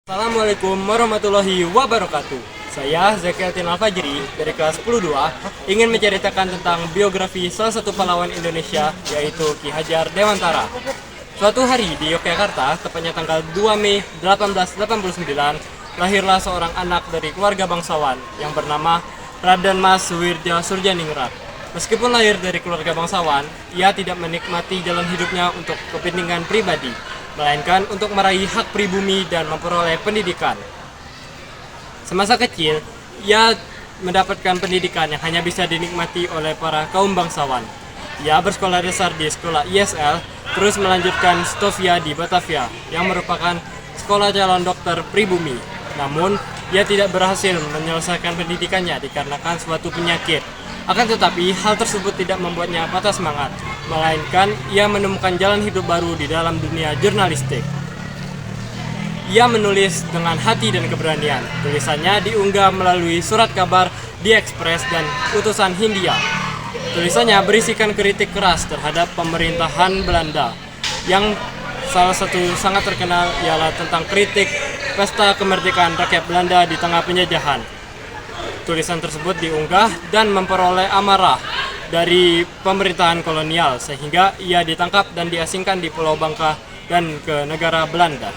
Assalamualaikum warahmatullahi wabarakatuh. Saya Zakiatin Al-Fajri dari kelas 10-2 ingin menceritakan tentang biografi salah satu pahlawan Indonesia, yaitu Ki Hajar Dewantara. Suatu hari di Yogyakarta, tepatnya tanggal 2 Mei 1889, lahirlah seorang anak dari keluarga bangsawan yang bernama Raden Mas Suwirja Surjaningrat. Meskipun lahir dari keluarga bangsawan, ia tidak menikmati jalan hidupnya untuk kepentingan pribadi, melainkan untuk meraih hak pribumi dan memperoleh pendidikan. Semasa kecil, ia mendapatkan pendidikan yang hanya bisa dinikmati oleh para kaum bangsawan. Ia bersekolah dasar di sekolah ISL, terus melanjutkan Stovia di Batavia, yang merupakan sekolah calon dokter pribumi. Namun, ia tidak berhasil menyelesaikan pendidikannya dikarenakan suatu penyakit. Akan tetapi, hal tersebut tidak membuatnya patah semangat, melainkan ia menemukan jalan hidup baru di dalam dunia jurnalistik. Ia menulis dengan hati dan keberanian. Tulisannya diunggah melalui surat kabar di Express dan Utusan Hindia. Tulisannya berisikan kritik keras terhadap pemerintahan Belanda, yang salah satu sangat terkenal ialah tentang kritik pesta kemerdekaan rakyat Belanda di tengah penjajahan. Tulisan tersebut diunggah dan memperoleh amarah dari pemerintahan kolonial, sehingga ia ditangkap dan diasingkan di Pulau Bangka dan ke negara Belanda.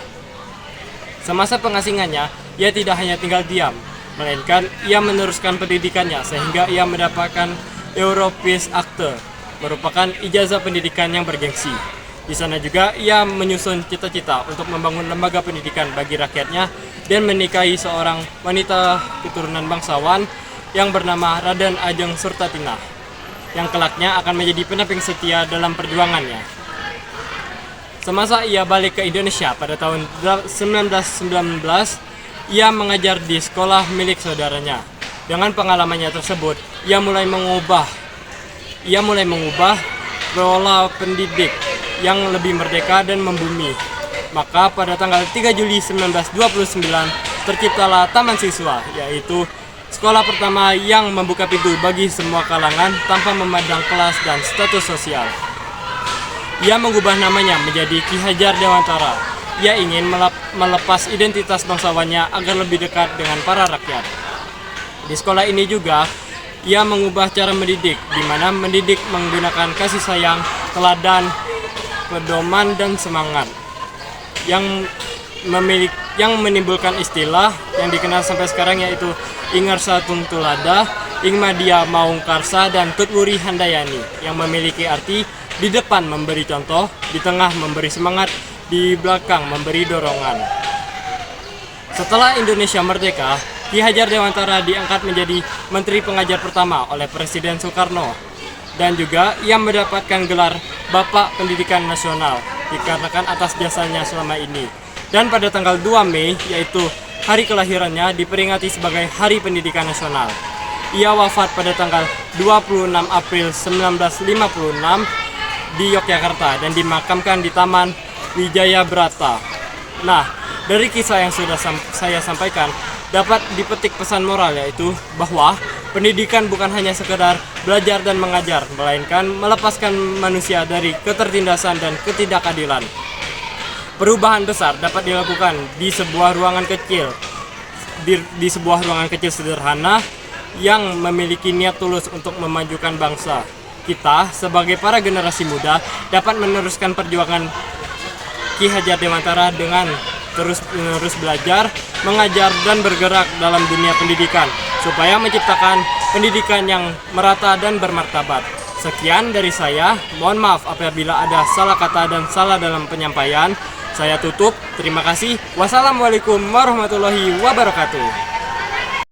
Semasa pengasingannya, ia tidak hanya tinggal diam, melainkan ia meneruskan pendidikannya sehingga ia mendapatkan Europis Acte, merupakan ijazah pendidikan yang bergengsi. Di sana juga ia menyusun cita-cita untuk membangun lembaga pendidikan bagi rakyatnya dan menikahi seorang wanita keturunan bangsawan yang bernama Raden Ajeng Surtatinah, yang kelaknya akan menjadi pendamping setia dalam perjuangannya. Semasa ia balik ke Indonesia pada tahun 1919, ia mengajar di sekolah milik saudaranya. Dengan pengalamannya tersebut, ia mulai mengubah pola pendidik yang lebih merdeka dan membumi. Maka pada tanggal 3 Juli 1929 terciptalah Taman Siswa, yaitu sekolah pertama yang membuka pintu bagi semua kalangan tanpa memandang kelas dan status sosial. Ia mengubah namanya menjadi Ki Hajar Dewantara. Ia ingin melepas identitas bangsawannya agar lebih dekat dengan para rakyat. Di sekolah ini juga ia mengubah cara mendidik, di mana mendidik menggunakan kasih sayang, teladan, pedoman dan semangat, yang menimbulkan istilah yang dikenal sampai sekarang, yaitu Ingarsa Tuntulada, Ingmadia Maung Karsa, dan Tutwuri Handayani, yang memiliki arti di depan memberi contoh, di tengah memberi semangat, di belakang memberi dorongan. Setelah Indonesia merdeka, Ki Hajar Dewantara diangkat menjadi Menteri Pengajar pertama oleh Presiden Soekarno, dan juga ia mendapatkan gelar Bapak Pendidikan Nasional dikarenakan atas jasanya selama ini. Dan pada tanggal 2 Mei, yaitu hari kelahirannya, diperingati sebagai Hari Pendidikan Nasional. Ia wafat pada tanggal 26 April 1956 di Yogyakarta dan dimakamkan di Taman Wijaya Brata. Nah, dari kisah yang sudah saya sampaikan, dapat dipetik pesan moral, yaitu bahwa pendidikan bukan hanya sekedar belajar dan mengajar, melainkan melepaskan manusia dari ketertindasan dan ketidakadilan. Perubahan besar dapat dilakukan di sebuah ruangan kecil, di sebuah ruangan kecil sederhana yang memiliki niat tulus untuk memajukan bangsa. Kita sebagai para generasi muda dapat meneruskan perjuangan Ki Hajar Dewantara dengan terus belajar, mengajar, dan bergerak dalam dunia pendidikan supaya menciptakan pendidikan yang merata dan bermartabat. Sekian dari saya, mohon maaf apabila ada salah kata dan salah dalam penyampaian. Saya tutup, terima kasih. Wassalamualaikum warahmatullahi wabarakatuh.